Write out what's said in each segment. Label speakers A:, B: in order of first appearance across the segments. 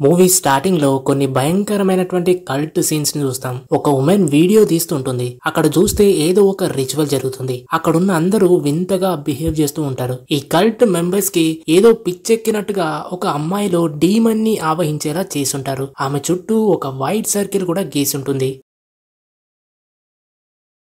A: Movie starting లో కొన్ని భయంకరమైనటువంటి కల్ట్ సీన్స్ ని చూస్తాం. ఒక ఉమెన్ వీడియో తీస్తుంటుంది. అక్కడ చూస్తే ఏదో ఒక రిచువల్ జరుగుతుంది. అక్కడున్న అందరూ వింతగా బిహేవ్ చేస్తూ ఉంటారు. ఈ కల్ట్ మెంబర్స్ కి ఏదో పిచ్చెక్కినట్టుగా ఒక అమ్మాయిలో డీమన్ ని ఆవహించేలా చేసుంటారు. ఆమె చుట్టూ ఒక వైట్ సర్కిల్ కూడా గీసుంటుంది.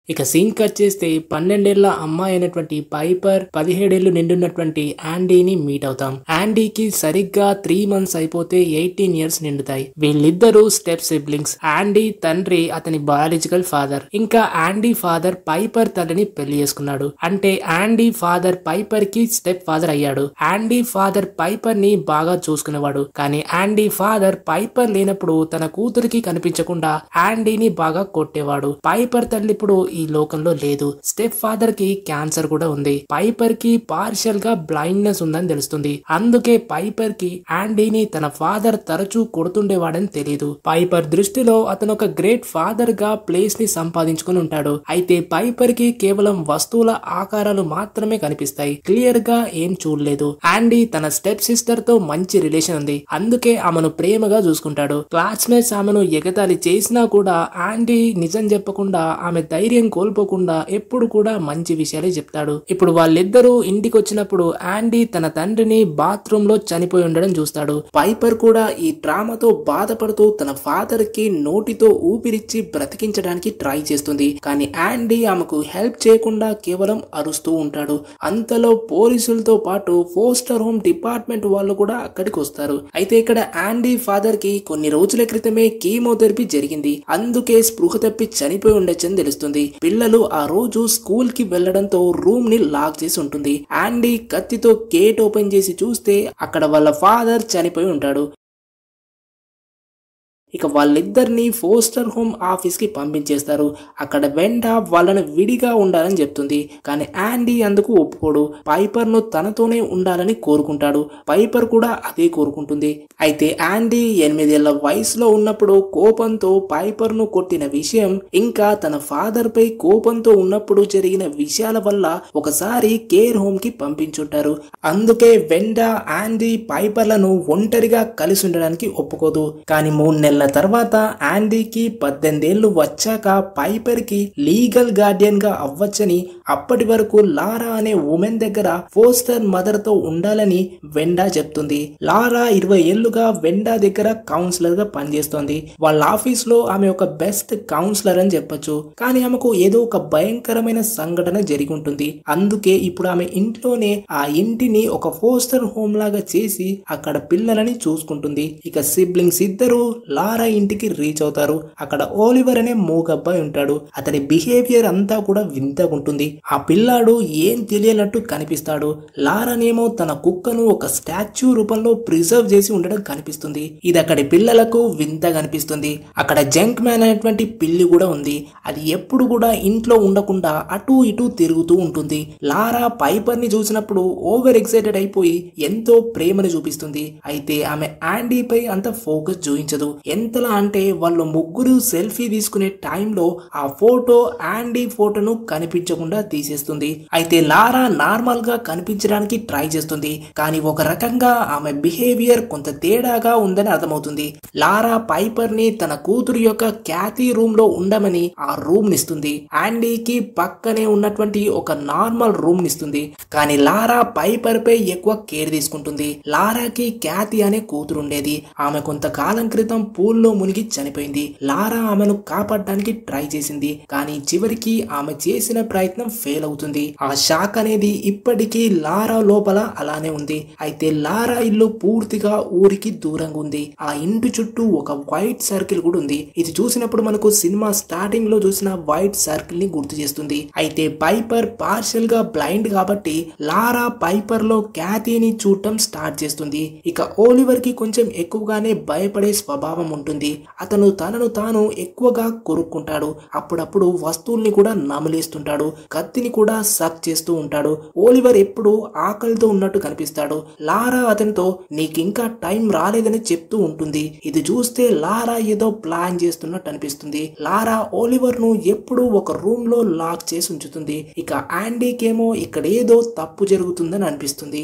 A: ఇక సీన్ కట్ చేస్తే 12 ఏళ్ల అమ్మాయి అయినటువంటి పైపర్ 17 ఏళ్లు నిండున్నటువంటి యాండీని మీట్ అవుతాం. యాండీకి సరిగ్గా 3 months అయిపోతే 18 years నిండుతాయి. వీళ్ళిద్దరూ స్టెప్ సిబ్లింగ్స్. యాండీ తండ్రి అతని బయాలజికల్ ఫాదర్. ఇంకా యాండీ ఫాదర్ పైపర్ తల్లిని పెళ్లి చేసుకున్నాడు. అంటే యాండీ ఫాదర్ పైపర్ కి స్టెప్ ఫాదర్ అయ్యాడు. యాండీ ఫాదర్ పైపర్ ని బాగా చూసుకునేవాడు. కానీ యాండీ ఫాదర్ పైపర్ లేనప్పుడు తన కూతురికి కనిపించకుండా యాండీని బాగా కొట్టేవాడు. పైపర్ తల్లి ఇప్పుడు ఈ లోకంలో లేదు. స్టెప్ ఫాదర్ కి క్యాన్సర్ కూడా ఉంది. పైపర్ కి పార్షియల్ గా బ్లైండ్నెస్ ఉందని తెలుస్తుంది. అందుకే పైపర్ కి యాండీని తన ఫాదర్ తరచూ కొడుతుండేవాడని తెలియదు. పైపర్ దృష్టిలో అతను ఒక గ్రేట్ ఫాదర్ గా ప్లేస్ ని సంపాదించుకుని ఉంటాడు. అయితే పైపర్ కి కేవలం వస్తువుల ఆకారాలు మాత్రమే కనిపిస్తాయి. క్లియర్ గా ఏం చూడలేదు. యాండీ తన స్టెప్ సిస్టర్ తో మంచి రిలేషన్ ఉంది. అందుకే ఆమెను ప్రేమగా చూసుకుంటాడు. క్లాస్మేట్స్ ఆమెను ఎగతాళి చేసినా కూడా యాండీ నిజం చెప్పకుండా ఆమె ధైర్యం కోల్పోకుండా ఎప్పుడు కూడా మంచి విషయాలే చెప్తాడు. ఇప్పుడు వాళ్ళిద్దరూ ఇంటికి వచ్చినప్పుడు యాండీ తన తండ్రిని బాత్రూమ్ లో చనిపోయి ఉండడం చూస్తాడు. పైపర్ కూడా ఈ ట్రామాతో బాధపడుతూ తన ఫాదర్ కి నోటితో ఊపిరిచ్చి బ్రతికించడానికి ట్రై చేస్తుంది. కానీ యాండీ ఆమెకు హెల్ప్ చేయకుండా కేవలం అరుస్తూ ఉంటాడు. అంతలో పోలీసులతో పాటు ఫోస్టర్ హోమ్ డిపార్ట్మెంట్ వాళ్ళు కూడా అక్కడికి వస్తారు. అయితే ఇక్కడ యాండీ ఫాదర్ కి కొన్ని రోజుల క్రితమే కీమోథెరపీ జరిగింది. అందుకే స్పృహ తప్పి చనిపోయి ఉండొచ్చని తెలుస్తుంది. పిల్లలు ఆ రోజు స్కూల్ కి వెళ్లడంతో రూమ్ ని లాక్ చేసి ఉంటుంది. యాండీ కత్తితో గేట్ ఓపెన్ చేసి చూస్తే అక్కడ వాళ్ళ ఫాదర్ చనిపోయి ఉంటాడు. ఇక వాళ్ళిద్దరిని ఫోస్టర్ హోమ్ ఆఫీస్ కి పంపించేస్తారు. అక్కడ వెండా వాళ్ళను విడిగా ఉండాలని చెప్తుంది. కానీ యాండీ అందుకు ఒప్పుకోడు. పైపర్ ను తనతోనే ఉండాలని కోరుకుంటాడు. పైపర్ కూడా అదే కోరుకుంటుంది. అయితే యాండీ 8 ఏళ్ల వయసులో ఉన్నప్పుడు కోపంతో పైపర్ ను కొట్టిన విషయం, ఇంకా తన ఫాదర్ పై కోపంతో ఉన్నప్పుడు జరిగిన విషయాల వల్ల ఒకసారి కేర్ హోమ్ కి పంపించుంటారు. అందుకే వెండా యాండీ పైపర్లను ఒంటరిగా కలిసి ఉండడానికి ఒప్పుకోదు. కానీ 3 నెలల తర్వాత యాండీకి 18 ఏళ్లు వచ్చాక పైపర్ కి లీగల్ గార్డియన్ గా అవ్వచ్చని, అప్పటి వరకు లారా అనే ఉమెన్ దగ్గర ఫోస్టర్ మదర్ తో ఉండాలని వెండా చెప్తుంది. లారా 20 ఏళ్లుగా వెండా దగ్గర కౌన్సిలర్ గా పనిచేస్తోంది. వాళ్ళ ఆఫీస్ లో ఆమె ఒక బెస్ట్ కౌన్సిలర్ అని చెప్పొచ్చు. కానీ ఆమెకు ఏదో ఒక భయంకరమైన సంఘటన జరిగి ఉంటుంది. అందుకే ఇప్పుడు ఆమె ఇంట్లోనే ఆ ఇంటిని ఒక ఫోస్టర్ హోమ్ లాగా చేసి అక్కడ పిల్లలని చూసుకుంటుంది. ఇక సిబ్లింగ్స్ ఇద్దరు లారా ఇంటికి రీచ్ అవుతారు. అక్కడ ఓలివర్ అనే మూగబ్బాయి ఉంటాడు. అతని బిహేవియర్ అంతా కూడా వింతగా ఉంటుంది. ఆ పిల్లాడు ఏం తెలియనట్టు కనిపిస్తాడు. లారానేమో తన కుక్కను ఒక స్టాచ్యూ రూపంలో ప్రిజర్వ్ చేసి ఉండడం కనిపిస్తుంది. ఇది అక్కడి పిల్లలకు వింతగా అనిపిస్తుంది. అక్కడ జంక్ మ్యాన్ అనేటువంటి పిల్లి కూడా ఉంది. అది ఎప్పుడు కూడా ఇంట్లో ఉండకుండా అటు ఇటు తిరుగుతూ ఉంటుంది. లారా పైపర్ ని చూసినప్పుడు ఓవర్ ఎక్సైటెడ్ అయిపోయి ఎంతో ప్రేమను చూపిస్తుంది. అయితే ఆమె యాండీ పై అంత ఫోకస్ చూపించదు. ఎంతలా అంటే వాళ్ళు ముగ్గురు సెల్ఫీ తీసుకునే టైంలో ఆ ఫోటో యాండీ ఫోటోను కనిపించకుండా తీసేస్తుంది. అయితే లారా నార్మల్ గా కనిపించడానికి ట్రై చేస్తుంది. కానీ ఒక రకంగా ఆమె బిహేవియర్ కొంత తేడాగా ఉందని అర్థమవుతుంది. లారా పైపర్ ని తన కూతురు యొక్క క్యాథీ రూమ్ లో ఉండమని ఆ రూమ్ నిస్తుంది. యాండీకి పక్కనే ఉన్నటువంటి ఒక నార్మల్ రూమ్ నిస్తుంది. కానీ లారా పైపర్ పై ఎక్కువ కేర్ తీసుకుంటుంది. లారాకి క్యాథీ అనే కూతురు ఉండేది. ఆమె కొంతకాలం క్రితం పూల్లో మునిగి చనిపోయింది. లారా ఆమెను కాపాడడానికి ట్రై చేసింది. కానీ చివరికి ఆమె చేసిన ప్రయత్నం ఫెయిల్ అవుతుంది. ఆ షాక్ అనేది ఇప్పటికీ లారా లోపల అలానే ఉంది. అయితే లారా ఇల్లు పూర్తిగా ఊరికి దూరంగా ఉంది. ఆ ఇంటి చుట్టూ ఒక వైట్ సర్కిల్ కూడా ఉంది. ఇది చూసినప్పుడు మనకు సినిమా స్టార్టింగ్ లో చూసిన వైట్ సర్కిల్ ని గుర్తు చేస్తుంది. అయితే పైపర్ పార్షియల్ గా బ్లైండ్ కాబట్టి లారా పైపర్ లో క్యాథీని చూడటం స్టార్ట్ చేస్తుంది. ఇక ఓలివర్ కి కొంచెం ఎక్కువగానే భయపడే స్వభావం ఉంటుంది. అతను తనను తాను ఎక్కువగా కొరుక్కుంటాడు. అప్పుడప్పుడు వస్తువుల్ని కూడా నమిలేస్తుంటాడు. కత్తిని కూడా సక్ చేస్తూ ఉంటాడు. ఓలివర్ ఎప్పుడు ఆకలితో ఉన్నట్టు కనిపిస్తాడు. లారా అతనితో నీకింకా టైం రాలేదని చెప్తూ ఉంటుంది. ఇది చూస్తే లారా ఏదో ప్లాన్ చేస్తున్నట్టు అనిపిస్తుంది. లారా ఓలివర్ ను ఎప్పుడు ఒక రూమ్ లో లాక్ చేసి ఉంచుతుంది. ఇక యాండీకేమో ఇక్కడ ఏదో తప్పు జరుగుతుందని అనిపిస్తుంది.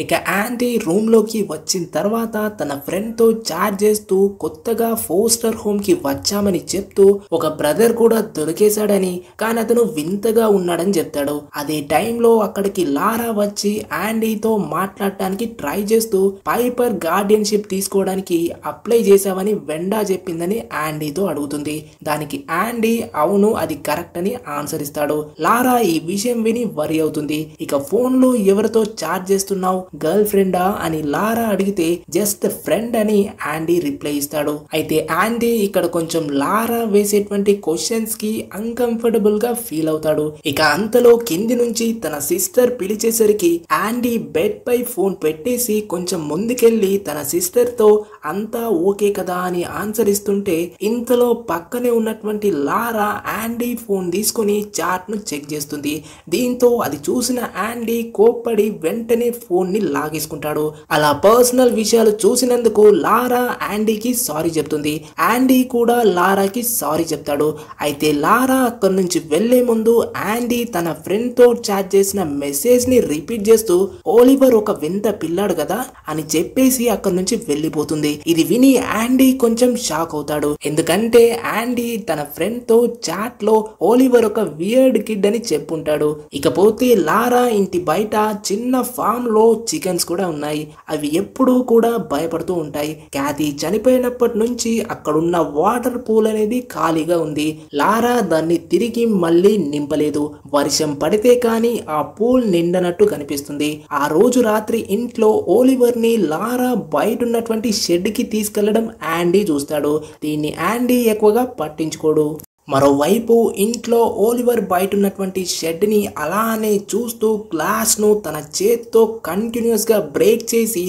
A: ఇక యాండీ రూమ్ లోకి వచ్చిన తర్వాత తన ఫ్రెండ్ తో చాట్ చేస్తూ కొత్తగా ఫోస్టర్ హోమ్ కి వచ్చామని చెప్తూ ఒక బ్రదర్ కూడా దొరికేశాడని, కానీ అతను వింతగా ఉన్నాడని చెప్తాడు. అదే టైంలో అక్కడికి లారా వచ్చి యాండీతో మాట్లాడటానికి ట్రై చేస్తూ పైపర్ గార్డియన్షిప్ తీసుకోవడానికి అప్లై చేశావని వెండా చెప్పిందని యాండీతో అడుగుతుంది. దానికి యాండీ అవును అది కరెక్ట్ అని ఆన్సర్ ఇస్తాడు. లారా ఈ విషయం విని వరి అవుతుంది. ఇక ఫోన్ లో ఎవరితో చాట్ చేస్తున్నావు, గర్ల్ ఫ్రెండా అని లారా అడిగితే జస్ట్ ఫ్రెండ్ అని యాండీ రిప్లై ఇస్తాడు. అయితే యాండీ ఇక్కడ కొంచెం లారా వేసేటువంటి క్వశ్చన్స్ కి అన్కంఫర్టబుల్ గా ఫీల్ అవుతాడు. ఇక అంతలో కింది నుంచి తన సిస్టర్ పిలిచేసరికి యాండీ బెడ్ పై ఫోన్ పెట్టేసి కొంచెం ముందుకెళ్లి తన సిస్టర్ తో అంతా ఓకే కదా అని ఆన్సర్ ఇస్తుంటే ఇంతలో పక్కనే ఉన్నటువంటి లారా యాండీ ఫోన్ తీసుకుని చాట్ ను చెక్ చేస్తుంది. దీంతో అది చూసిన యాండీ కోప్పడి వెంటనే ఫోన్ ని లాగేసుకుంటాడు. అలా పర్సనల్ విషయాలు చూసినందుకు లారా యాండీకి సారీ చెప్తుంది. యాండీ కూడా లారాకి సారీ చెప్తాడు. అయితే లారా అక్కడి నుంచి వెళ్లే ముందు యాండీ తన ఫ్రెండ్ తో చాట్ చేసిన మెసేజ్ ని రిపీట్ చేస్తూ ఓలివర్ ఒక వింత పిల్లాడు కదా అని చెప్పేసి అక్కడి నుంచి వెళ్లిపోతుంది. ఇది విని యాండీ కొంచెం షాక్ అవుతాడు. ఎందుకంటే యాండీ తన ఫ్రెండ్ తో చాట్ లో ఓలివర్ ఒక వియర్డ్ కిడ్ అని చెప్పుంటాడు. ఇకపోతే లారా ఇంటి బయట చిన్న ఫామ్ లో చికెన్స్ కూడా ఉన్నాయి. అవి ఎప్పుడూ కూడా భయపడుతూ ఉంటాయి. క్యాథీ చనిపోయినప్పటి నుంచి అక్కడున్న వాటర్ పూల్ అనేది ఖాళీగా ఉంది. లారా దాన్ని తిరిగి మళ్ళీ నింపలేదు. వర్షం పడితే కానీ ఆ పూల్ నిండనట్టు కనిపిస్తుంది. ఆ రోజు రాత్రి ఇంట్లో ఓలివర్ ని లారా బయట ఉన్నటువంటి షెడ్ కి తీసుకెళ్లడం యాండీ చూస్తాడు. దీన్ని యాండీ ఎక్కువగా పట్టించుకోడు. మరోవైపు ఇంట్లో ఓలివర్ బయట ఉన్నటువంటి షెడ్ ని అలానే చూస్తూ గ్లాస్ ను తన చేత్తో కంటిన్యూస్ గా బ్రేక్ చేసి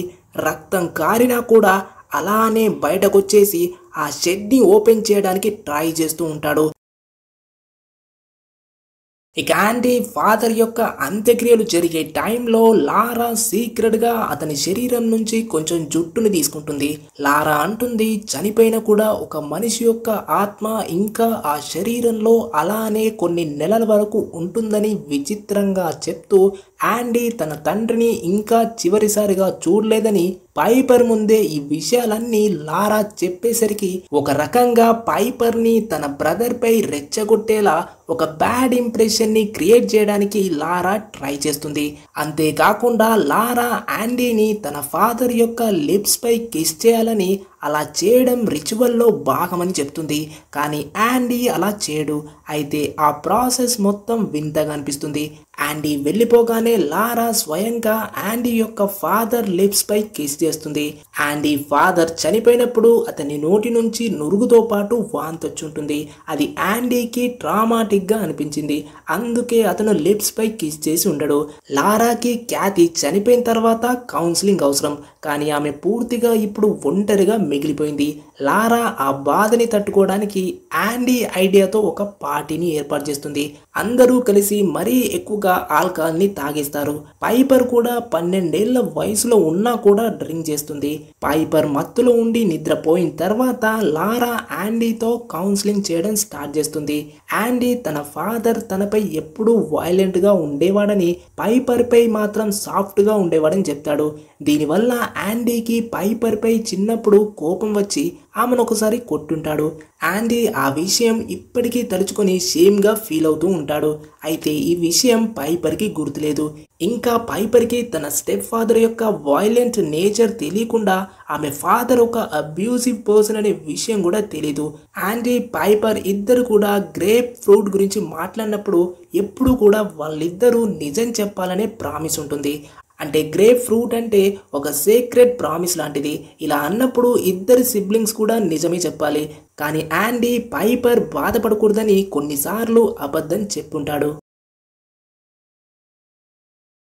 A: రక్తం కారినా కూడా అలానే బయటకొచ్చేసి ఆ షెడ్ ని ఓపెన్ చేయడానికి ట్రై చేస్తూ ఉంటాడు. ఇక యాండీ ఫాదర్ యొక్క అంత్యక్రియలు జరిగే టైంలో లారా సీక్రెట్ గా అతని శరీరం నుంచి కొంచెం జుట్టుని తీసుకుంటుంది. లారా అంటుంది చనిపోయిన కూడా ఒక మనిషి యొక్క ఆత్మ ఇంకా ఆ శరీరంలో అలానే కొన్ని నెలల వరకు ఉంటుందని విచిత్రంగా చెప్తూ యాండీ తన తండ్రిని ఇంకా చివరిసారిగా చూడలేదని పైపర్ ముందే ఈ విషయాలన్నీ లారా చెప్పేసరికి ఒక రకంగా పైపర్ ని తన బ్రదర్ పై రెచ్చగొట్టేలా ఒక బ్యాడ్ ఇంప్రెషన్ ని క్రియేట్ చేయడానికి లారా ట్రై చేస్తుంది. అంతేకాకుండా లారా యాండీని తన ఫాదర్ యొక్క లిప్స్ పై కిస్ చేయాలని అలా చేయడం రిచువల్లో భాగమని చెప్తుంది. కానీ యాండీ అలా చేయడు. అయితే ఆ ప్రాసెస్ మొత్తం వింతగా అనిపిస్తుంది. యాండీ వెళ్ళిపోగానే లారా స్వయంగా యాండీ యొక్క ఫాదర్ లిప్స్ పై కిస్ చేస్తుంది. యాండీ ఫాదర్ చనిపోయినప్పుడు అతని నోటి నుంచి నురుగుతో పాటు వాంతొచ్చుంటుంది. అది యాండీకి ట్రామాటిక్ గా అనిపించింది. అందుకే అతను లిప్స్ పై కిస్ చేసి ఉండడు. లారాకి క్యాథీ చనిపోయిన తర్వాత కౌన్సిలింగ్ అవసరం. కానీ ఆమె పూర్తిగా ఇప్పుడు ఒంటరిగా మిగిలిపోయింది. లారా ఆ బాధని తట్టుకోవడానికి యాండీ ఐడియాతో ఒక పార్టీని ఏర్పాటు చేస్తుంది. అందరూ కలిసి మరీ ఎక్కువగా ఆల్కహాల్ ని తాగేస్తారు. పైపర్ కూడా 12 ఏళ్ల వయసులో ఉన్నా కూడా డ్రింక్ చేస్తుంది. పైపర్ మత్తులో ఉండి నిద్రపోయిన తర్వాత లారా యాండీతో కౌన్సిలింగ్ చేయడం స్టార్ట్ చేస్తుంది. యాండీ తన ఫాదర్ తనపై ఎప్పుడూ వైలెంట్ గా ఉండేవాడని, పైపర్ పై మాత్రం సాఫ్ట్ గా ఉండేవాడని చెప్తాడు. దీనివల్ల యాండీకి పైపర్ పై చిన్నప్పుడు కోపం వచ్చి ఆమెను ఒకసారి కొట్టుంటాడు. యాండీ ఆ విషయం ఇప్పటికీ తలుచుకొని షేమ్ గా ఫీల్ అవుతూ ఉంటాడు. అయితే ఈ విషయం పైపర్కి గుర్తులేదు. ఇంకా పైపర్కి తన స్టెప్ ఫాదర్ యొక్క వైలెంట్ నేచర్ తెలియకుండా ఆమె ఫాదర్ ఒక అబ్యూసివ్ పర్సన్ అనే విషయం కూడా తెలీదు. యాండీ పైపర్ ఇద్దరు కూడా గ్రేప్ ఫ్రూట్ గురించి మాట్లాడినప్పుడు ఎప్పుడు కూడా వాళ్ళిద్దరూ నిజం చెప్పాలనే ప్రామిస్ ఉంటుంది. అంటే గ్రేప్ ఫ్రూట్ అంటే ఒక సీక్రెట్ ప్రామిస్ లాంటిది. ఇలా అన్నప్పుడు ఇద్దరు సిబ్లింగ్స్ కూడా నిజమే చెప్పాలి. కానీ యాండీ పైపర్ బాధపడకూడదని కొన్నిసార్లు అబద్ధం చెప్పుంటాడు.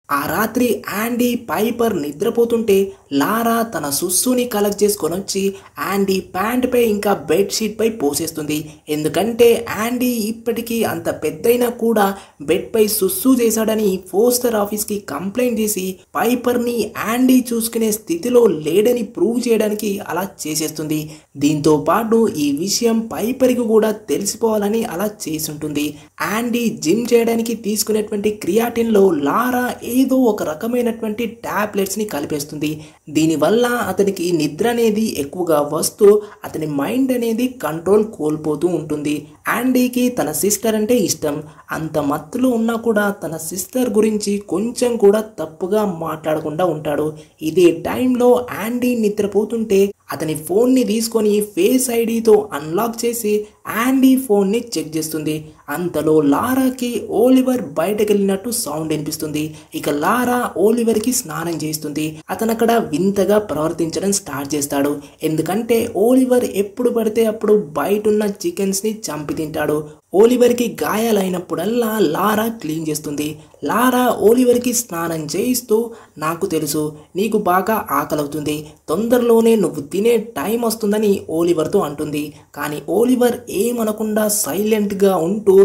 A: ఆ రాత్రి యాండీ పైపర్ నిద్రపోతుంటే లారా తన సుస్సుని కలెక్ట్ చేసుకొని వచ్చి యాండీ ప్యాంట్ పై ఇంకా బెడ్షీట్ పై పోసేస్తుంది. ఎందుకంటే యాండీ ఇప్పటికీ అంత పెద్దయినా కూడా బెడ్ పై సుస్సు చేశాడని ఫోస్టర్ ఆఫీస్ కి కంప్లైంట్ చేసి పైపర్ ని యాండీ చూసుకునే స్థితిలో లేడని ప్రూవ్ చేయడానికి అలా చేసేస్తుంది. దీంతో పాటు ఈ విషయం పైపర్ కి కూడా తెలిసిపోవాలని అలా చేసి ఉంటుంది. యాండీ జిమ్ చేయడానికి తీసుకునేటువంటి క్రియాటిన్ లో లారా ఏదో ఒక రకమైనటువంటి టాబ్లెట్స్ ని కలిపేస్తుంది. దీనివల్ల అతనికి నిద్ర అనేది ఎక్కువగా వస్తూ అతని మైండ్ అనేది కంట్రోల్ కోల్పోతూ ఉంటుంది. యాండీకి తన సిస్టర్ అంటే ఇష్టం. అంత మత్తులో ఉన్నా కూడా తన సిస్టర్ గురించి కొంచెం కూడా తప్పుగా మాట్లాడకుండా ఉంటాడు. ఇదే టైంలో యాండీ నిద్రపోతుంటే అతని ఫోన్ని తీసుకొని ఫేస్ ఐడితో అన్లాక్ చేసి యాండీ ఫోన్ని చెక్ చేస్తుంది. అంతలో లారాకి ఓలివర్ బయటకు వెళ్ళినట్టు సౌండ్ వినిపిస్తుంది. ఇక లారా ఓలివర్కి స్నానం చేస్తుంది. అతను అక్కడ వింతగా ప్రవర్తించడం స్టార్ట్ చేస్తాడు. ఎందుకంటే ఓలివర్ ఎప్పుడు పడితే అప్పుడు బయటున్న చికెన్స్ని చంపి తింటాడు. ఓలివర్కి గాయాలైనప్పుడల్లా లారా క్లీన్ చేస్తుంది. లారా ఓలివర్కి స్నానం చేయిస్తూ, నాకు తెలుసు నీకు బాగా ఆకలవుతుంది, తొందరలోనే నువ్వు తినే టైం వస్తుందని ఓలివర్తో అంటుంది. కానీ ఓలివర్ ఏమనకుండా సైలెంట్గా ఉంటూ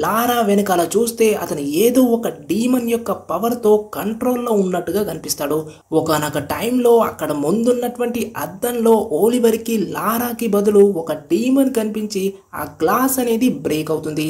A: లారా వెనకాల చూస్తే అతను ఏదో ఒక డీమన్ యొక్క పవర్తో కంట్రోల్లో ఉన్నట్టుగా కనిపిస్తాడు. ఒకనొక టైంలో అక్కడ ముందున్నటువంటి అద్దంలో ఓలివర్కి లారాకి బదులు ఒక డీమన్ కనిపించి ఆ గ్లాస్ అనేది బ్రేక్ అవుతుంది.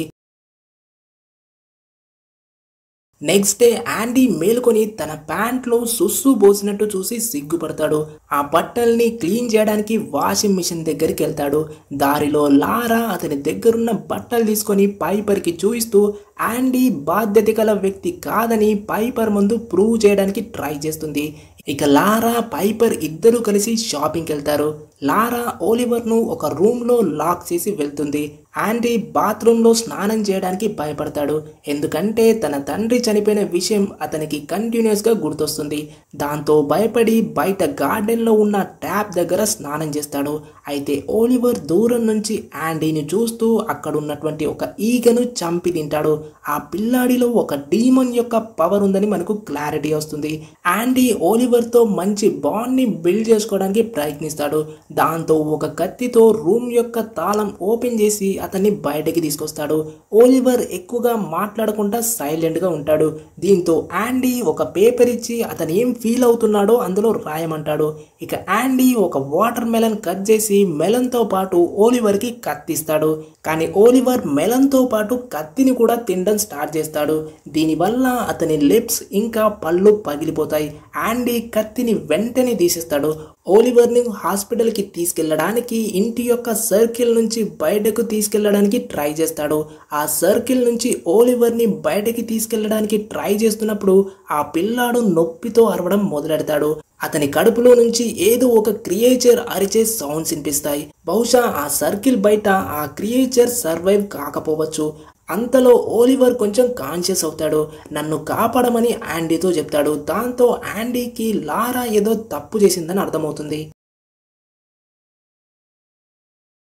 A: నెక్స్ట్ డే యాండీ మేలుకొని తన ప్యాంట్లో సుస్సు పోసినట్టు చూసి సిగ్గుపడతాడు. ఆ బట్టల్ని క్లీన్ చేయడానికి వాషింగ్ మిషన్ దగ్గరికి వెళ్తాడు. దారిలో లారా అతని దగ్గరున్న బట్టలు తీసుకొని పైపర్కి చూపిస్తూ యాండీ బాధ్యత గల వ్యక్తి కాదని పైపర్ ముందు ప్రూవ్ చేయడానికి ట్రై చేస్తుంది. ఇక లారా పైపర్ ఇద్దరు కలిసి షాపింగ్కి వెళ్తారు. లారా ఓలివర్ను ఒక రూమ్లో లాక్ చేసి వెళ్తుంది. యాండీ బాత్రూంలో స్నానం చేయడానికి భయపడతాడు. ఎందుకంటే తన తండ్రి చనిపోయిన విషయం అతనికి కంటిన్యూస్గా గుర్తొస్తుంది. దాంతో భయపడి బయట గార్డెన్లో ఉన్న ట్యాప్ దగ్గర స్నానం చేస్తాడు. అయితే ఓలివర్ దూరం నుంచి యాండీని చూస్తూ అక్కడ ఉన్నటువంటి ఒక ఈగను చంపి తింటాడు. ఆ పిల్లాడిలో ఒక డీమన్ యొక్క పవర్ ఉందని మనకు క్లారిటీ వస్తుంది. యాండీ ఓలివర్తో మంచి బాండ్ని బిల్డ్ చేసుకోవడానికి ప్రయత్నిస్తాడు. దాంతో ఒక కత్తితో రూమ్ యొక్క తాళం ఓపెన్ చేసి అతన్ని బయటకి తీసుకొస్తాడు. ఓలివర్ ఎక్కువగా మాట్లాడకుండా సైలెంట్గా ఉంటాడు. దీంతో యాండీ ఒక పేపర్ ఇచ్చి అతను ఏం ఫీల్ అవుతున్నాడో అందులో రాయమంటాడు. ఇక యాండీ ఒక వాటర్ మెలన్ కట్ చేసి మెలన్తో పాటు ఓలివర్కి కత్తిస్తాడు. కానీ ఓలివర్ మెలన్తో పాటు కత్తిని కూడా తినడం స్టార్ట్ చేస్తాడు. దీనివల్ల అతని లిప్స్ ఇంకా పళ్ళు పగిలిపోతాయి. యాండీ కత్తిని వెంటనే తీసేస్తాడు. ఓలివర్ని హాస్పిటల్కి తీసుకెళ్లడానికి ఇంటి యొక్క సర్కిల్ నుంచి బయటకు తీసుకెళ్లడానికి ట్రై చేస్తాడు. ఆ సర్కిల్ నుంచి ఓలివర్ని బయటకి తీసుకెళ్లడానికి ట్రై చేస్తున్నప్పుడు ఆ పిల్లాడు నొప్పితో అరవడం మొదలెడతాడు. అతని కడుపులో నుంచి ఏదో ఒక క్రియేచర్ అరిచే సౌండ్స్ వినిపిస్తాయి. బహుశా ఆ సర్కిల్ బయట ఆ క్రియేచర్ సర్వైవ్ కాకపోవచ్చు. అంతలో ఓలివర్ కొంచెం కాన్షియస్ అవుతాడు. నన్ను కాపాడమని యాండీతో చెప్తాడు. దాంతో యాండీకి లారా ఏదో తప్పు చేసిందని అర్థమవుతుంది.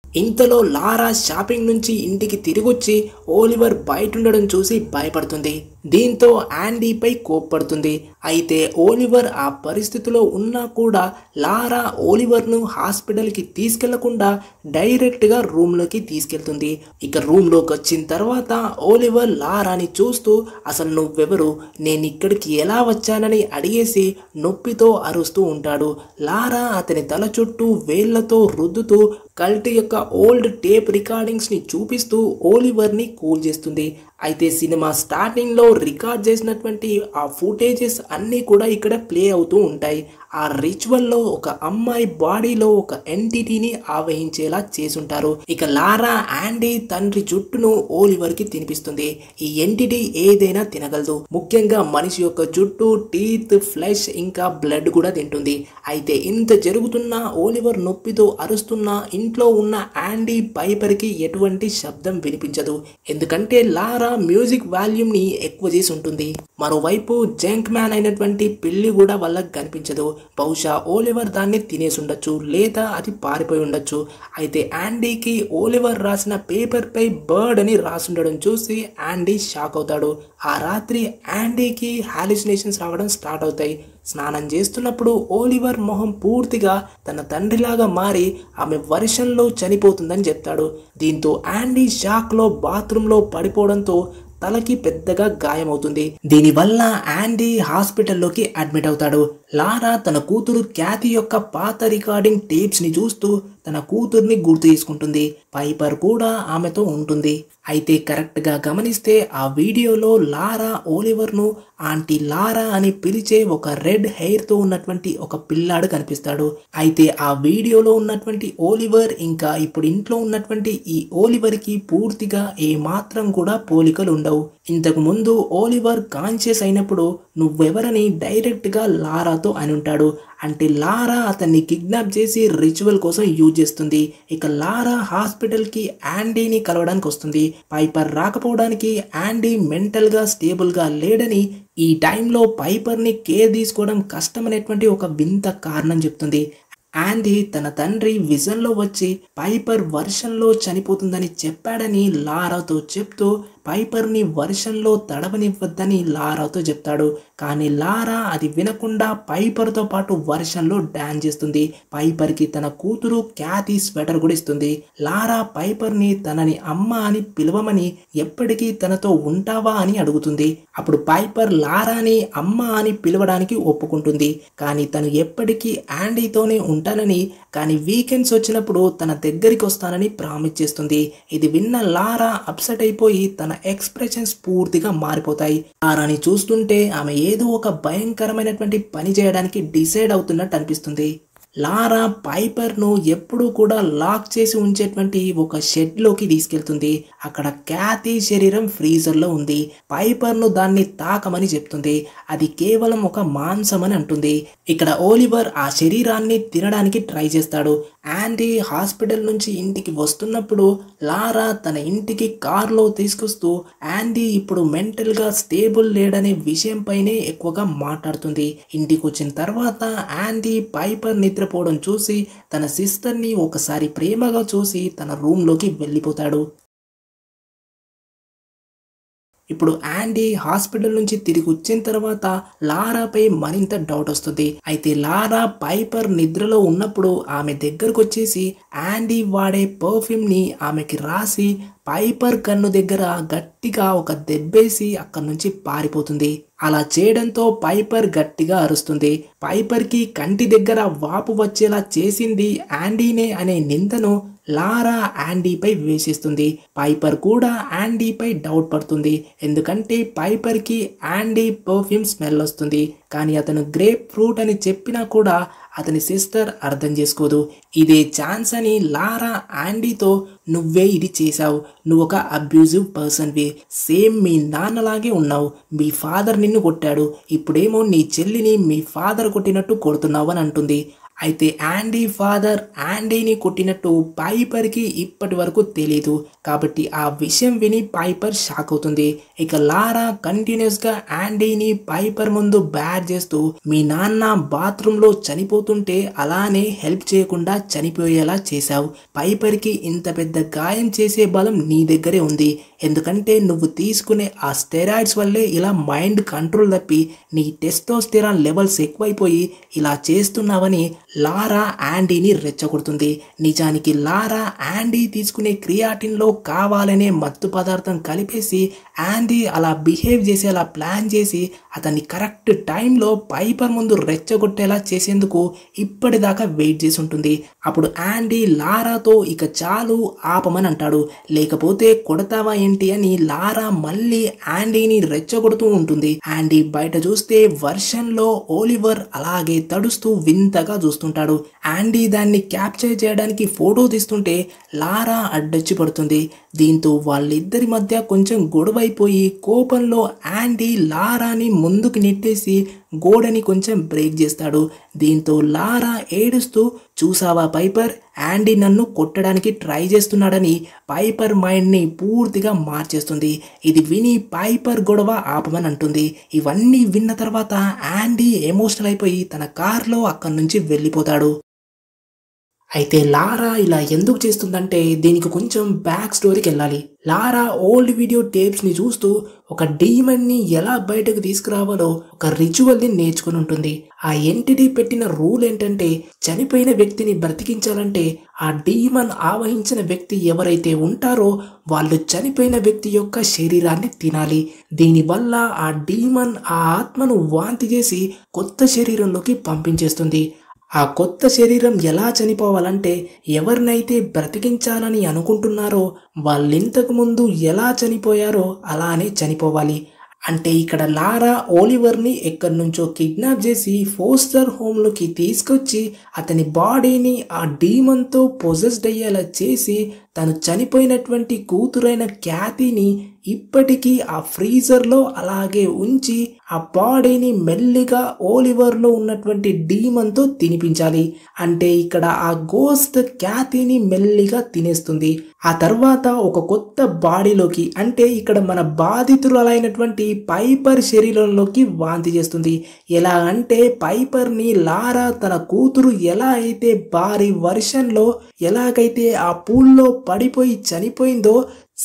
A: ఇంతలో లారా షాపింగ్ నుంచి ఇంటికి తిరిగొచ్చి ఓలివర్ బయట ఉండడం చూసి భయపడుతుంది. దీంతో యాండీపై కోప్పడుతుంది. అయితే ఓలివర్ ఆ పరిస్థితిలో ఉన్నా కూడా లారా ఓలివర్ను హాస్పిటల్కి తీసుకెళ్లకుండా డైరెక్ట్గా రూమ్లోకి తీసుకెళ్తుంది. ఇక రూమ్లోకి వచ్చిన తర్వాత ఓలివర్ లారాని చూస్తూ అసలు నువ్వెవరు, నేను ఇక్కడికి ఎలా వచ్చానని అడిగేసి నొప్పితో అరుస్తూ ఉంటాడు. లారా అతని తల చుట్టూ వేళ్లతో రుద్దుతూ కల్ట్ యొక్క ఓల్డ్ టేప్ రికార్డింగ్స్ని చూపిస్తూ ఓలివర్ని కూల్ చేస్తుంది. అయితే సినిమా స్టార్టింగ్లో రికార్డ్ చేసినటువంటి ఆ ఫుటేజెస్ అన్నీ కూడా ఇక్కడ ప్లే అవుతూ ఉంటాయి. ఆ రిచువల్లో ఒక అమ్మాయి బాడీలో ఒక ఎంటిటీని ఆవహించేలా చేసుంటారు. ఇక లారా యాండీ తండ్రి జుట్టును ఓలివర్కి తినిపిస్తుంది. ఈ ఎంటిటీ ఏదైనా తినగలదు. ముఖ్యంగా మనిషి యొక్క జుట్టు, టీత్, ఫ్లెష్ ఇంకా బ్లడ్ కూడా తింటుంది. అయితే ఇంత జరుగుతున్నా ఓలివర్ నొప్పితో అరుస్తున్నా ఇంట్లో ఉన్న యాండీ పైపర్కి ఎటువంటి శబ్దం వినిపించదు. ఎందుకంటే లారా మ్యూజిక్ వాల్యూమ్ ని ఎక్కువ చేసి ఉంటుంది. మరోవైపు జంక్ మ్యాన్ అయినటువంటి పిల్లి కూడా వాళ్ళకి కనిపించదు. బహుశా ఓలివర్ దాన్ని తినేసి ఉండొచ్చు, లేదా అది పారిపోయి ఉండొచ్చు. అయితే యాండీకి ఓలివర్ రాసిన పేపర్ పై బర్డ్ అని రాసుండడం చూసి యాండీ షాక్ అవుతాడు. ఆ రాత్రి యాండీకి హాలిసినేషన్స్ రావడం స్టార్ట్ అవుతాయి. స్నానం చేస్తున్నప్పుడు ఓలివర్ మొహం పూర్తిగా తన తండ్రిలాగా మారి ఆమె వర్షంలో చనిపోతుందని చెప్తాడు. దీంతో యాండీ షాక్లో బాత్రూంలో పడిపోవడంతో తలకి పెద్దగా గాయమవుతుంది. దీనివల్ల యాండీ హాస్పిటల్లోకి అడ్మిట్ అవుతాడు. లారా తన కూతురు క్యాథీ యొక్క పాత రికార్డింగ్ టేప్స్ ని చూస్తూ తన కూతుర్ని గుర్తు చేసుకుంటుంది. పైపర్ కూడా ఆమెతో ఉంటుంది. అయితే కరెక్ట్గా గమనిస్తే ఆ వీడియోలో లారా ఓలివర్ను ఆంటీ లారా అని పిలిచే ఒక రెడ్ హెయిర్తో ఉన్నటువంటి ఒక పిల్లాడు కనిపిస్తాడు. అయితే ఆ వీడియోలో ఉన్నటువంటి ఓలివర్ ఇంకా ఇప్పుడు ఇంట్లో ఉన్నటువంటి ఈ ఓలివర్కి పూర్తిగా ఏ మాత్రం కూడా పోలికలు ఉండవు. ఇంతకు ముందు ఓలివర్ కాన్షియస్ అయినప్పుడు నువ్వెవరని డైరెక్ట్గా లారాతో అని ఉంటాడు. అంటే లారా అతన్ని కిడ్నాప్ చేసి రిచువల్ కోసం యూజ్ చేస్తుంది. ఇక లారా హాస్పిటల్కి యాండీని కలవడానికి వస్తుంది. పైపర్ రాకపోవడానికి యాండీ మెంటల్గా స్టేబుల్గా లేడని, ఈ టైంలో పైపర్ని కేర్ తీసుకోవడం కష్టమనేటువంటి ఒక వింత కారణం చెప్తుంది. యాండీ తన తండ్రి విజన్లో వచ్చి పైపర్ వర్షంలో చనిపోతుందని చెప్పాడని లారాతో చెప్తూ పైపర్ని వర్షంలో తడవనివ్వద్దని లారాతో చెప్తాడు. కానీ లారా అది వినకుండా పైపర్తో పాటు వర్షంలో డాన్స్ చేస్తుంది. పైపర్కి తన కూతురు క్యాథీ స్వెటర్ కూడా ఇస్తుంది. లారా పైపర్ని తనని అమ్మ అని పిలవమని, ఎప్పటికీ తనతో ఉంటావా అని అడుగుతుంది. అప్పుడు పైపర్ లారాని అమ్మ అని పిలవడానికి ఒప్పుకుంటుంది. కానీ తను ఎప్పటికీ యాండీతోనే ఉంటానని, కానీ వీకెండ్స్ వచ్చినప్పుడు తన దగ్గరికి వస్తానని ప్రామిస్ చేస్తుంది. ఇది విన్న లారా అప్సెట్ అయిపోయి తన ఎక్స్ప్రెషన్స్ పూర్తిగా మారిపోతాయి. లారాని చూస్తుంటే ఆమె ఏదో ఒక భయంకరమైనటువంటి పని చేయడానికి డిసైడ్ అవుతున్నట్టు అనిపిస్తుంది. లారా పైపర్ను ఎప్పుడూ కూడా లాక్ చేసి ఉంచేటువంటి ఒక షెడ్లోకి తీసుకెళ్తుంది. అక్కడ క్యాథీ శరీరం ఫ్రీజర్లో ఉంది. పైపర్ను దాన్ని తాకమని చెప్తుంది. అది కేవలం ఒక మాంసం అని అంటుంది. ఇక్కడ ఓలివర్ ఆ శరీరాన్ని తినడానికి ట్రై చేస్తాడు. యాండీ హాస్పిటల్ నుంచి ఇంటికి వస్తున్నప్పుడు లారా తన ఇంటికి కార్లో తీసుకొస్తూ యాండీ ఇప్పుడు మెంటల్గా స్టేబుల్ లేడనే విషయంపైనే ఎక్కువగా మాట్లాడుతుంది. ఇంటికి వచ్చిన తర్వాత యాండీ పైపర్ నిద్రపోవడం చూసి తన సిస్టర్ని ఒకసారి ప్రేమగా చూసి తన రూమ్లోకి వెళ్ళిపోతాడు. ఇప్పుడు యాండీ హాస్పిటల్ నుంచి తిరిగి వచ్చిన తర్వాత లారాపై మరింత డౌట్ వస్తుంది. అయితే లారా పైపర్ నిద్రలో ఉన్నప్పుడు ఆమె దగ్గరకు వచ్చేసి యాండీ వాడే పర్ఫ్యూమ్ని ఆమెకి రాసి పైపర్ కన్ను దగ్గర గట్టిగా ఒక దెబ్బేసి అక్కడి నుంచి పారిపోతుంది. అలా చేయడంతో పైపర్ గట్టిగా అరుస్తుంది. పైపర్కి కంటి దగ్గర వాపు వచ్చేలా చేసింది యాండీనే అనే నిందను లారా యాండీపై వేసేస్తుంది. పైపర్ కూడా యాండీపై డౌట్ పడుతుంది. ఎందుకంటే పైపర్కి యాండీ పర్ఫ్యూమ్ స్మెల్ వస్తుంది. కానీ అతను గ్రేప్ ఫ్రూట్ అని చెప్పినా కూడా అతని సిస్టర్ అర్థం చేసుకోదు. ఇదే ఛాన్స్ అని లారా యాండీతో నువ్వే ఇది చేశావు, నువ్వు ఒక అబ్యూజివ్ పర్సన్వి, సేమ్ మీ నాన్నలాగే ఉన్నావు, మీ ఫాదర్ నిన్ను కొట్టాడు, ఇప్పుడేమో నీ చెల్లిని మీ ఫాదర్ కొట్టినట్టు కొడుతున్నావు అని అంటుంది. అయితే యాండీ ఫాదర్ యాండీని కొట్టినట్టు పైపర్కి ఇప్పటి వరకు తెలీదు. కాబట్టి ఆ విషయం విని పైపర్ షాక్ అవుతుంది. ఇక లారా కంటిన్యూస్గా యాండీని పైపర్ ముందు బ్యాడ్ చేస్తూ మీ నాన్న బాత్రూంలో చనిపోతుంటే అలానే హెల్ప్ చేయకుండా చనిపోయేలా చేశావు. పైపర్కి ఇంత పెద్ద గాయం చేసే బలం నీ దగ్గరే ఉంది. ఎందుకంటే నువ్వు తీసుకునే ఆ స్టెరాయిడ్స్ వల్లే ఇలా మైండ్ కంట్రోల్ తప్పి నీ టెస్టోస్టెరాన్ లెవెల్స్ ఎక్కువైపోయి ఇలా చేస్తున్నావని లారా యాండీని రెచ్చగొడుతుంది. నిజానికి లారా యాండీ తీసుకునే క్రియాటిన్లో కావాలనే మత్తు పదార్థం కలిపేసి యాండీ అలా బిహేవ్ చేసి అలా ప్లాన్ చేసి అతన్ని కరెక్ట్ టైంలో పైపర్ ముందు రెచ్చగొట్టేలా చేసేందుకు ఇప్పటిదాకా వెయిట్ చేసి ఉంటుంది. అప్పుడు యాండీ లారాతో ఇక చాలు ఆపమని అంటాడు. లేకపోతే కొడతావా ఏంటి అని లారా మళ్ళీ యాండీని రెచ్చగొడుతూ ఉంటుంది. యాండీ బయట చూస్తే వర్షంలో ఓలివర్ అలాగే తడుస్తూ వింతగా చూస్తుంటాడు. యాండీ దాన్ని క్యాప్చర్ చేయడానికి ఫోటో తీస్తుంటే లారా అడ్డొచ్చి పడుతుంది. దీంతో వాళ్ళిద్దరి మధ్య కొంచెం గొడవైపోయి కోపంలో యాండీ లారాని ముందుకు నెట్టేసి గోడని కొంచెం బ్రేక్ చేస్తాడు. దీంతో లారా ఏడుస్తూ చూసావా పైపర్, యాండీ నన్ను కొట్టడానికి ట్రై చేస్తున్నాడని పైపర్ మైండ్ని పూర్తిగా మార్చేస్తుంది. ఇది విని పైపర్ గొడవ ఆపమని అంటుంది. ఇవన్నీ విన్న తర్వాత యాండీ ఎమోషనల్ అయిపోయి తన కార్లో అక్కడి నుంచి వెళ్ళిపోతాడు. అయితే లారా ఇలా ఎందుకు చేస్తుందంటే దీనికి కొంచెం బ్యాక్ స్టోరీకి వెళ్ళాలి. లారా ఓల్డ్ వీడియో టేప్స్ని చూస్తూ ఒక డీమన్ని ఎలా బయటకు తీసుకురావాలో ఒక రిచువల్ని నేర్చుకుని ఉంటుంది. ఆ ఎంటిటీ పెట్టిన రూల్ ఏంటంటే చనిపోయిన వ్యక్తిని బ్రతికించాలంటే ఆ డీమన్ ఆవహించిన వ్యక్తి ఎవరైతే ఉంటారో వాళ్ళు చనిపోయిన వ్యక్తి యొక్క శరీరాన్ని తినాలి. దీనివల్ల ఆ డీమన్ ఆ ఆత్మను వాంతి చేసి కొత్త శరీరంలోకి పంపించేస్తుంది. ఆ కొత్త శరీరం ఎలా చనిపోవాలంటే ఎవరినైతే బ్రతికించాలని అనుకుంటున్నారో వాళ్ళింతకు ముందు ఎలా చనిపోయారో అలానే చనిపోవాలి. అంటే ఇక్కడ లారా ఓలివర్ని ఎక్కడి నుంచో కిడ్నాప్ చేసి ఫోస్టర్ హోమ్లోకి తీసుకొచ్చి అతని బాడీని ఆ డీమన్తో పొజెస్డ్ అయ్యేలా చేసి తను చనిపోయినటువంటి కూతురైన క్యాథీని ఇప్పటికీ ఆ ఫ్రీజర్లో అలాగే ఉంచి ఆ బాడీని మెల్లిగా ఓలివర్లో ఉన్నటువంటి డీమన్తో తినిపించాలి. అంటే ఇక్కడ ఆ గోస్ట్ క్యాథీని మెల్లిగా తినేస్తుంది. ఆ తర్వాత ఒక కొత్త బాడీలోకి అంటే ఇక్కడ మన బాధితురాలైనటువంటి పైపర్ శరీరంలోకి వాంతి చేస్తుంది. ఎలా అంటే పైపర్ని లారా తన కూతురు ఎలా అయితే భారీ వర్షన్లో ఎలాగైతే ఆ పూల్లో పడిపోయి చనిపోయిందో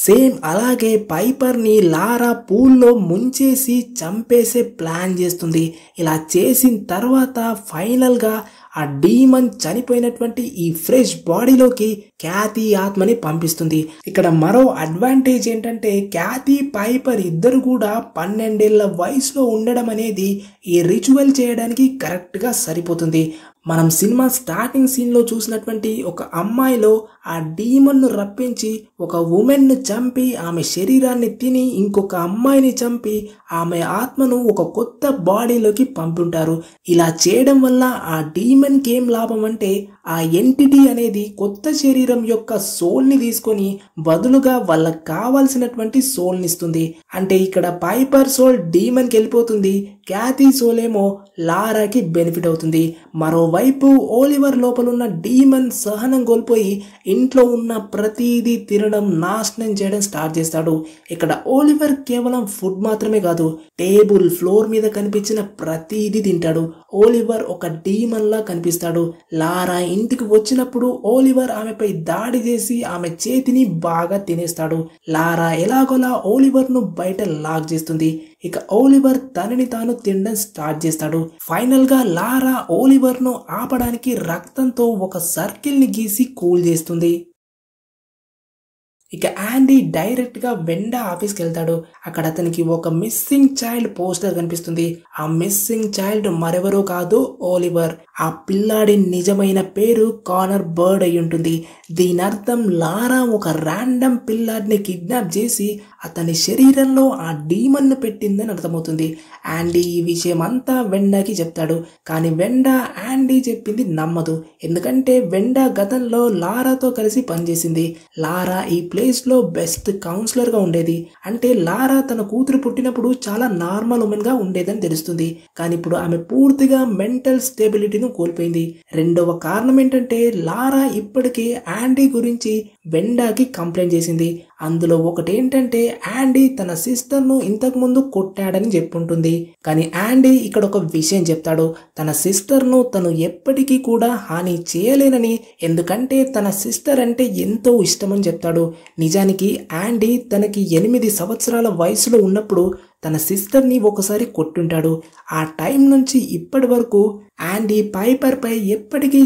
A: సేమ్ అలాగే పైపర్ని లారా పూల్లో ముంచేసి చంపేసే ప్లాన్ చేస్తుంది. ఇలా చేసిన తర్వాత ఫైనల్గా ఆ డీమన్ చనిపోయినటువంటి ఈ ఫ్రెష్ బాడీలోకి క్యాథీ ఆత్మని పంపిస్తుంది. ఇక్కడ మరో అడ్వాంటేజ్ ఏంటంటే క్యాథీ పైపర్ ఇద్దరు కూడా 12 ఏళ్ల వయసులో ఉండడం అనేది ఈ రిచువల్ చేయడానికి కరెక్ట్గా సరిపోతుంది. మనం సినిమా స్టార్టింగ్ సీన్లో చూసినటువంటి ఒక అమ్మాయిలో ఆ డీమన్ను రప్పించి ఒక ఉమెన్ను చంపి ఆమె శరీరాన్ని తిని ఇంకొక అమ్మాయిని చంపి ఆమె ఆత్మను ఒక కొత్త బాడీలోకి పంపుంటారు. ఇలా చేయడం వల్ల ఆ డీమన్కి ఏం లాభం అంటే ఆ ఎంటిటీ అనేది కొత్త శరీరం యొక్క సోల్ని తీసుకొని బదులుగా వాళ్ళకి కావాల్సినటువంటి సోల్ని ఇస్తుంది. అంటే ఇక్కడ పైపర్ సోల్ డీమన్కి వెళ్ళిపోతుంది, క్యాథీ సోల్ ఏమో లారాకి బెనిఫిట్ అవుతుంది. మరోవైపు ఓలివర్ లోపలున్న డీమన్ సహనం కోల్పోయి ఇంట్లో ఉన్న ప్రతిదీ తినడం నాశనం చేయడం స్టార్ట్ చేస్తాడు. ఇక్కడ ఓలివర్ కేవలం ఫుడ్ మాత్రమే కాదు, టేబుల్ ఫ్లోర్ మీద కనిపించిన ప్రతిదీ తింటాడు. ఓలివర్ ఒక డీమన్ లా కనిపిస్తాడు. లారా ఇంటికి వచ్చినప్పుడు ఓలివర్ ఆమెపై దాడి చేసి ఆమె చేతిని బాగా తినేస్తాడు. లారా ఎలాగోలా ఓలివర్ ను బయట లాక్ చేస్తుంది. ఇక ఓలివర్ తనని తాను తినడం స్టార్ట్ చేస్తాడు. ఫైనల్ గా లారా ఓలివర్ ను ఆపడానికి రక్తంతో ఒక సర్కిల్ ని గీసి కూల్ చేస్తుంది. ఇక యాండీ డైరెక్ట్ గా వెండా ఆఫీస్కి వెళ్తాడు. అక్కడ అతనికి ఒక మిస్సింగ్ చైల్డ్ పోస్టర్ కనిపిస్తుంది. ఆ మిస్సింగ్ చైల్డ్ మరెవరో కాదు, ఓలివర్. ఆ పిల్లాడి నిజమైన పేరు కానర్ బర్డ్ అయి ఉంటుంది. దీని అర్థం లారా ఒక ర్యాండమ్ పిల్లాడిని కిడ్నాప్ చేసి అతని శరీరంలో ఆ డీమన్ను పెట్టిందని అర్థమవుతుంది. యాండీ ఈ విషయం అంతా వెండాకి చెప్తాడు. కానీ వెండా యాండీ చెప్పింది నమ్మదు. ఎందుకంటే వెండా గతంలో లారాతో కలిసి పనిచేసింది. లారా ఈ ప్లేస్ లో బెస్ట్ కౌన్సిలర్ గా ఉండేది. అంటే లారా తన కూతురు పుట్టినప్పుడు చాలా నార్మల్ ఉమెన్ గా ఉండేదని తెలుస్తుంది. కానీ ఇప్పుడు ఆమె పూర్తిగా మెంటల్ స్టెబిలిటీను కోల్పోయింది. రెండవ కారణం ఏంటంటే లారా ఇప్పటికే యాండీ గురించి వెండాకి కంప్లైంట్ చేసింది. అందులో ఒకటేంటంటే యాండీ తన సిస్టర్ ను ఇంతకు ముందు కొట్టాడని చెప్పుంటుంది. కానీ యాండీ ఇక్కడ ఒక విషయం చెప్తాడు. తన సిస్టర్ ను తను ఎప్పటికీ కూడా హాని చేయలేనని, ఎందుకంటే తన సిస్టర్ అంటే ఎంతో ఇష్టమని చెప్తాడు. నిజానికి యాండీ తనకి 8 సంవత్సరాల వయసులో ఉన్నప్పుడు తన సిస్టర్ని ఒకసారి కొట్టుంటాడు. ఆ టైం నుంచి ఇప్పటి వరకు యాండీ పైపర్ పై ఎప్పటికీ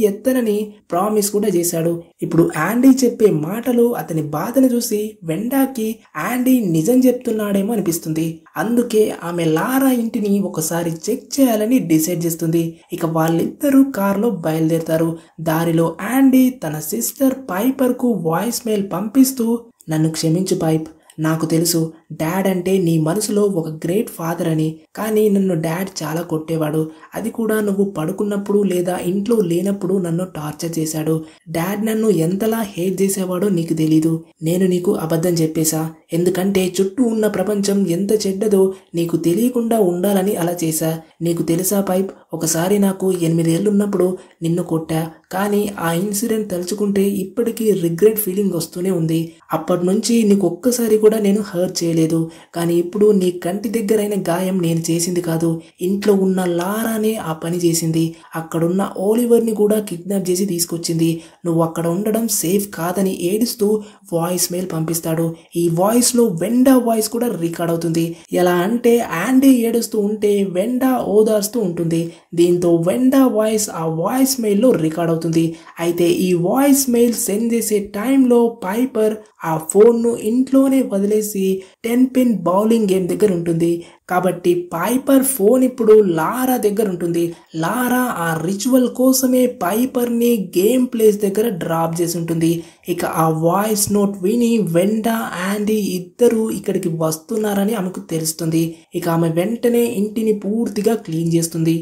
A: ఎత్తనని ప్రామిస్ కూడా చేశాడు. ఇప్పుడు యాండీ చెప్పే మాటలు అతని బాధను చూసి వెండాకి యాండీ నిజం చెప్తున్నాడేమో అనిపిస్తుంది. అందుకే ఆమె లారా ఇంటిని ఒకసారి చెక్ చేయాలని డిసైడ్ చేస్తుంది. ఇక వాళ్ళిద్దరూ కార్లో బయలుదేరుతారు. దారిలో యాండీ తన సిస్టర్ పైపర్ కు వాయిస్ మెయిల్ పంపిస్తూ, నన్ను క్షమించు పైప్, నాకు తెలుసు డాడ్ అంటే నీ మనసులో ఒక గ్రేట్ ఫాదర్ అని, కానీ నన్ను డాడ్ చాలా కొట్టేవాడు. అది కూడా నువ్వు పడుకున్నప్పుడు లేదా ఇంట్లో లేనప్పుడు నన్ను టార్చర్ చేశాడు. డాడ్ నన్ను ఎంతలా హేట్ చేసేవాడో నీకు తెలీదు. నేను నీకు అబద్ధం చెప్పేశా, ఎందుకంటే చుట్టూ ఉన్న ప్రపంచం ఎంత చెడ్డదో నీకు తెలియకుండా ఉండాలని అలా చేశా. నీకు తెలుసా పైప్, ఒకసారి నాకు 8 ఏళ్ళున్నప్పుడు నిన్ను కొట్టా, కానీ ఆ ఇన్సిడెంట్ తలుచుకుంటే ఇప్పటికీ రిగ్రెట్ ఫీలింగ్ వస్తూనే ఉంది. అప్పటి నుంచి నీకు ఒక్కసారి కూడా నేను హర్ట్ చేయలేదు. కానీ ఇప్పుడు నీ కంటి దగ్గరైన గాయం నేను చేసింది కాదు, ఇంట్లో ఉన్న లారానే ఆ పని చేసింది. అక్కడున్న ఓలివర్ని కూడా కిడ్నాప్ చేసి తీసుకొచ్చింది. నువ్వు అక్కడ ఉండడం సేఫ్ కాదని ఏడుస్తూ వాయిస్ మెయిల్ పంపిస్తాడు. ఈ వాయిస్ లో వెండా వాయిస్ కూడా రికార్డ్ అవుతుంది. ఎలా అంటే యాండీ ఏడుస్తూ ఉంటే వెండా ఓదార్స్తూ ఉంటుంది. దీంతో వెండా వాయిస్ ఆ వాయిస్ మెయిల్ లో రికార్డ్ అవుతుంది. అయితే ఈ వాయిస్ మెయిల్ సెండ్ చేసే టైంలో పైపర్ ఆ ఫోన్ ను ఇంట్లోనే వదిలేసి 10 పిన్ బౌలింగ్ గేమ్ దగ్గర ఉంటుంది. కాబట్టి పైపర్ ఫోన్ ఇప్పుడు లారా దగ్గర ఉంటుంది. లారా ఆ రిచువల్ కోసమే పైపర్ని గేమ్ ప్లేస్ దగ్గర డ్రాప్ చేసి ఉంటుంది. ఇక ఆ వాయిస్ నోట్ విని వెండా యాండీ ఇద్దరు ఇక్కడికి వస్తున్నారని ఆమెకు తెలుస్తుంది. ఇక ఆమె వెంటనే ఇంటిని పూర్తిగా క్లీన్ చేస్తుంది.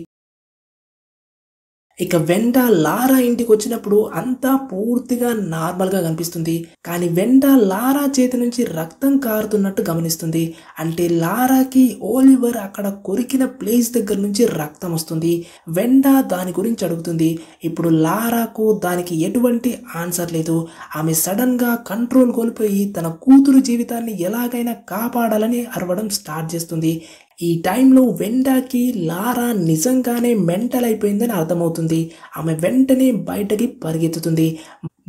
A: ఇక వెండా లారా ఇంటికి వచ్చినప్పుడు అంతా పూర్తిగా నార్మల్గా కనిపిస్తుంది. కానీ వెండా లారా చేతి నుంచి రక్తం కారుతున్నట్టు గమనిస్తుంది. అంటే లారాకి ఓలివర్ అక్కడ కొరికిన ప్లేస్ దగ్గర నుంచి రక్తం వస్తుంది. వెండా దాని గురించి అడుగుతుంది. ఇప్పుడు లారాకు దానికి ఎటువంటి ఆన్సర్ లేదు. ఆమె సడన్గా కంట్రోల్ కోల్పోయి తన కూతురు జీవితాన్ని ఎలాగైనా కాపాడాలని అరవడం స్టార్ట్ చేస్తుంది. ఈ టైంలో వెండాకి లారా నిజంగానే మెంటల్ అయిపోయిందని అర్థమవుతుంది. ఆమె వెంటనే బయటకి పరిగెత్తుతుంది.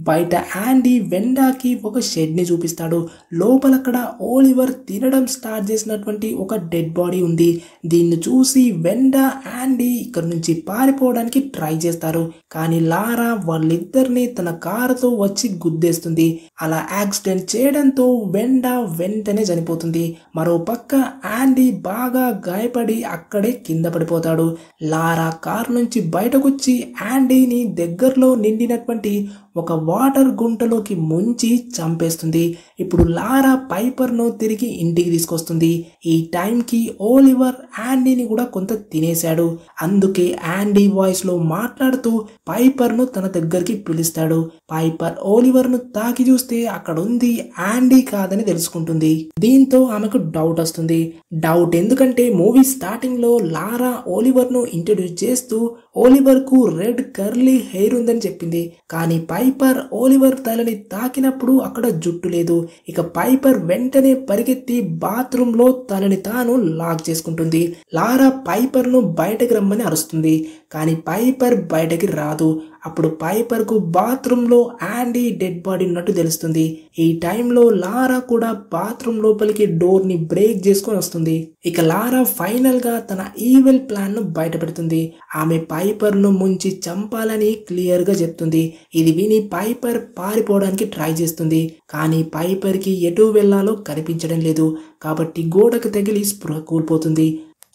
A: బయట యాండీ వెండాకి ఒక షెడ్ని చూపిస్తాడు. లోపలక్కడ ఓలివర్ తినడం స్టార్ట్ చేసినటువంటి ఒక డెడ్ బాడీ ఉంది. దీన్ని చూసి వెండా యాండీ ఇక్కడ నుంచి పారిపోవడానికి ట్రై చేస్తారు. కానీ లారా వాళ్ళిద్దరిని తన కారుతో వచ్చి గుద్దేస్తుంది. అలా యాక్సిడెంట్ చేయడంతో వెండా వెంటనే చనిపోతుంది. మరో పక్క యాండీ బాగా గాయపడి అక్కడే కింద పడిపోతాడు. లారా కారు నుంచి బయటకొచ్చి యాండీని దగ్గరలో నిండినటువంటి ఒక వాటర్ గుంటలోకి ముంచి చంపేస్తుంది. ఇప్పుడు లారా పైపర్ను తిరిగి ఇంటికి తీసుకొస్తుంది. ఈ టైంకి ఓలివర్ యాండీని కూడా కొంత తినేశాడు. అందుకే యాండీ వాయిస్లో మాట్లాడుతూ పైపర్ను తన దగ్గరికి పిలుస్తాడు. పైపర్ ఓలివర్ను తాకి చూస్తే అక్కడ ఉంది యాండీ కాదని తెలుసుకుంటుంది. దీంతో ఆమెకు డౌట్ వస్తుంది. డౌట్ ఎందుకంటే మూవీ స్టార్టింగ్ లో లారా ఓలివర్ను ఇంట్రడ్యూస్ చేస్తూ ఓలివర్కు రెడ్ కర్లీ హెయిర్ ఉందని చెప్పింది. కానీ పైపర్ ఓలివర్ తలని తాకినప్పుడు అక్కడ జుట్టు లేదు. ఇక పైపర్ వెంటనే పరిగెత్తి బాత్రూమ్ లో తనని తాను లాక్ చేసుకుంటుంది. లారా పైపర్ ను బయటకు రమ్మని అరుస్తుంది. కానీ పైపర్ బయటకి రాదు. అప్పుడు పైపర్ కు బాత్రూమ్ లో యాండీ డెడ్ బాడీ ఉన్నట్టు తెలుస్తుంది. ఈ టైంలో లారా కూడా బాత్రూమ్ లోపలికి డోర్ ని బ్రేక్ చేసుకొని వస్తుంది. ఇక లారా ఫైనల్ గా తన ఈవిల్ ప్లాన్ ను బయటపెడుతుంది. ఆమె పైపర్ ను ముంచి చంపాలని క్లియర్ గా చెప్తుంది. ఇది విని పైపర్ పారిపోవడానికి ట్రై చేస్తుంది. కానీ పైపర్ కి ఎటు వెళ్లాలో కనిపించడం లేదు. కాబట్టి గోడకు తగిలి స్పృహ కోల్పోతుంది.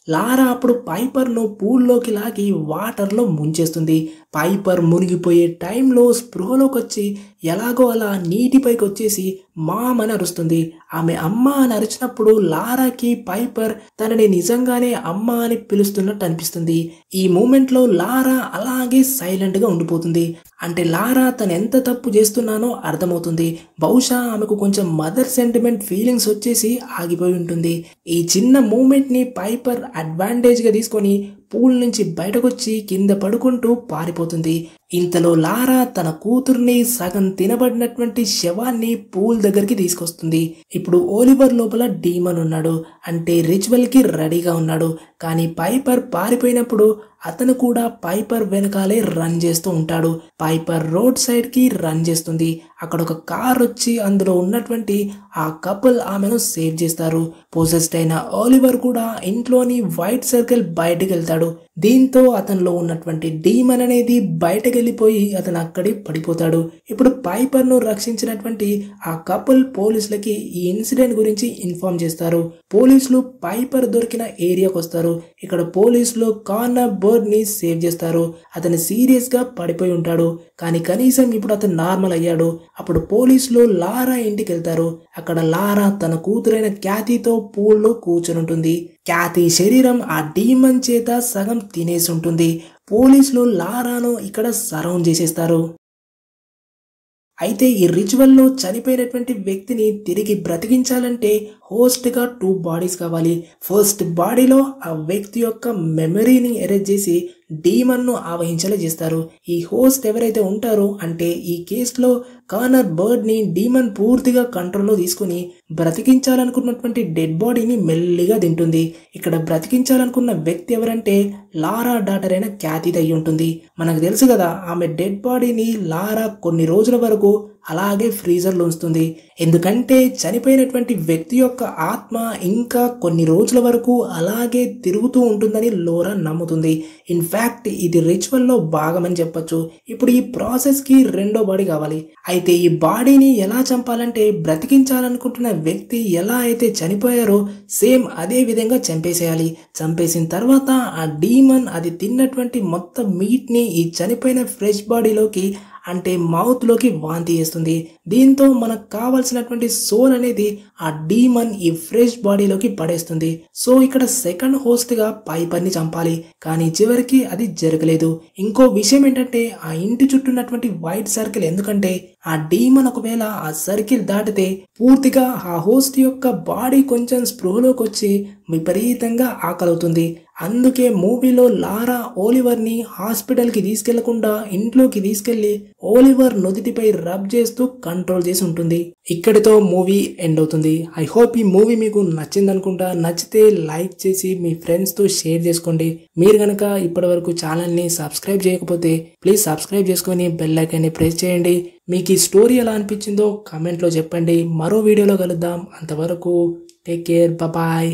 A: లారా అప్పుడు పైపర్ను పూల్లోకి లాగి వాటర్లో ముంచేస్తుంది. పైపర్ మునిగిపోయే టైంలో స్పృహలోకి వచ్చి ఎలాగో అలా నీటిపైకి వచ్చేసి మామ్ అని అరుస్తుంది. ఆమె అమ్మ అని అరిచినప్పుడు లారాకి పైపర్ తనని నిజంగానే అమ్మ అని పిలుస్తున్నట్టు అనిపిస్తుంది. ఈ మూమెంట్ లో లారా అలాగే సైలెంట్ గా ఉండిపోతుంది. అంటే లారా తను ఎంత తప్పు చేస్తున్నానో అర్థమవుతుంది. బహుశా ఆమెకు కొంచెం మదర్ సెంటిమెంట్ ఫీలింగ్స్ వచ్చేసి ఆగిపోయి ఉంటుంది. ఈ చిన్న మూమెంట్ ని పైపర్ అడ్వాంటేజ్ గా తీసుకొని పూల్ నుంచి బయటకొచ్చి కింద పడుకుంటూ పారిపోతుంది. ఇంతలో లారా తన కూతుర్ని సగం తినబడినటువంటి శవాన్ని పూల్ దగ్గరికి తీసుకొస్తుంది. ఇప్పుడు ఓలివర్ లోపల డీమన్ ఉన్నాడు. అంటే రిచువల్ కి రెడీగా ఉన్నాడు. కానీ పైపర్ పారిపోయినప్పుడు అతను కూడా పైపర్ వెనకాలే రన్ చేస్తూ ఉంటాడు. పైపర్ రోడ్ సైడ్ కి రన్ చేస్తుంది. అక్కడ ఒక కార్ వచ్చి అందులో ఉన్నటువంటి ఆ కపుల్ ఆమెను సేవ్ చేస్తారు. పొసెస్డ్ అయిన ఓలివర్ కూడా ఇంట్లోని వైట్ సర్కిల్ బయటకు వెళ్తాడు. దీంతో అతనిలో ఉన్నటువంటి డీమన్ అనేది బయటకు వెళ్ళిపోయి అతను అక్కడే పడిపోతాడు. ఇప్పుడు పైపర్ ను రక్షించినటువంటి ఆ కపుల్ పోలీసులకి ఈ ఇన్సిడెంట్ గురించి ఇన్ఫార్మ్ చేస్తారు. పోలీసులు పైపర్ దొరికిన ఏరియాకి వస్తారు. ఇక్కడ పోలీసులు కార్నర్ బర్డ్ ని సేవ్ చేస్తారు. అతను సీరియస్ గా పడిపోయి ఉంటాడు. కానీ కనీసం ఇప్పుడు అతను నార్మల్ అయ్యాడు. అప్పుడు పోలీసులు లారా ఇంటికి వెళ్తారు. అక్కడ లారా తన కూతురైన క్యాథీతో పూల్లో కూర్చొని ఉంటుంది. క్యాథీ శరీరం ఆ డీమన్ చేత సగం తినేసి ఉంటుంది. పోలీసులు లారాను ఇక్కడ సరౌండ్ చేసేస్తారు. అయితే ఈ రిచువల్లో చనిపోయినటువంటి వ్యక్తిని తిరిగి బ్రతికించాలంటే హోస్ట్ గా 2 బాడీస్ కావాలి. ఫస్ట్ బాడీలో ఆ వ్యక్తి యొక్క మెమరీని ఎరేజ్ చేసి డీమన్ ను ఆవహించేలా చేస్తారు. ఈ హోస్ట్ ఎవరైతే ఉంటారో అంటే ఈ కేసులో కార్నర్ బర్డ్ ని డీమన్ పూర్తిగా కంట్రోల్లో తీసుకుని బ్రతికించాలనుకున్నటువంటి డెడ్ బాడీని మెల్లిగా తింటుంది. ఇక్కడ బ్రతికించాలనుకున్న వ్యక్తి ఎవరంటే లారా డాటర్ అయిన క్యాథీ అయి ఉంటుంది. మనకు తెలుసు కదా, ఆమె డెడ్ బాడీని లారా కొన్ని రోజుల వరకు అలాగే ఫ్రీజర్లో ఉంచుతుంది. ఎందుకంటే చనిపోయినటువంటి వ్యక్తి యొక్క ఆత్మ ఇంకా కొన్ని రోజుల వరకు అలాగే తిరుగుతూ ఉంటుందని లోరా నమ్ముతుంది. ఇన్ఫ్యాక్ట్ ఇది రిచువల్లో భాగమని చెప్పొచ్చు. ఇప్పుడు ఈ ప్రాసెస్కి రెండో బాడీ కావాలి. అయితే ఈ బాడీని ఎలా చంపాలంటే బ్రతికించాలనుకుంటున్న వ్యక్తి ఎలా అయితే చనిపోయారో సేమ్ అదే విధంగా చంపేసేయాలి. చంపేసిన తర్వాత ఆ డీమన్ అది తిన్నటువంటి మొత్తం మీట్ని ఈ చనిపోయిన ఫ్రెష్ బాడీలోకి అంటే మౌత్లోకి వాంతి చేస్తుంది. దీంతో మనకు కావాల్సినటువంటి సోల్ అనేది ఆ డీమన్ ఈ ఫ్రెష్ బాడీలోకి పడేస్తుంది. సో ఇక్కడ సెకండ్ హోస్ట్గా పైపర్ని చంపాలి, కానీ చివరికి అది జరగలేదు. ఇంకో విషయం ఏంటంటే ఆ ఇంటి చుట్టూ ఉన్నటువంటి వైట్ సర్కిల్, ఎందుకంటే ఆ డీమన్ ఒకవేళ ఆ సర్కిల్ దాటితే పూర్తిగా ఆ హోస్ట్ యొక్క బాడీ కొంచెం స్పృహలోకి వచ్చి విపరీతంగా ఆకలవుతుంది. అందుకే మూవీలో లారా ఓలివర్ని హాస్పిటల్కి తీసుకెళ్లకుండా ఇంట్లోకి తీసుకెళ్లి ఓలివర్ నుదిటిపై రబ్ చేస్తూ కంట్రోల్ చేసి ఉంటుంది. ఇక్కడితో మూవీ ఎండ్ అవుతుంది. ఐ హోప్ ఈ మూవీ మీకు నచ్చింది అనుకుంటా. నచ్చితే లైక్ చేసి మీ ఫ్రెండ్స్తో షేర్ చేసుకోండి. మీరు కనుక ఇప్పటి వరకు ఛానల్ని సబ్స్క్రైబ్ చేయకపోతే ప్లీజ్ సబ్స్క్రైబ్ చేసుకొని బెల్ ఐకాన్ని ప్రెస్ చేయండి. మీకు ఈ స్టోరీ ఎలా అనిపించిందో కామెంట్లో చెప్పండి. మరో వీడియోలో కలుద్దాం. అంతవరకు టేక్ కేర్, బాయ్.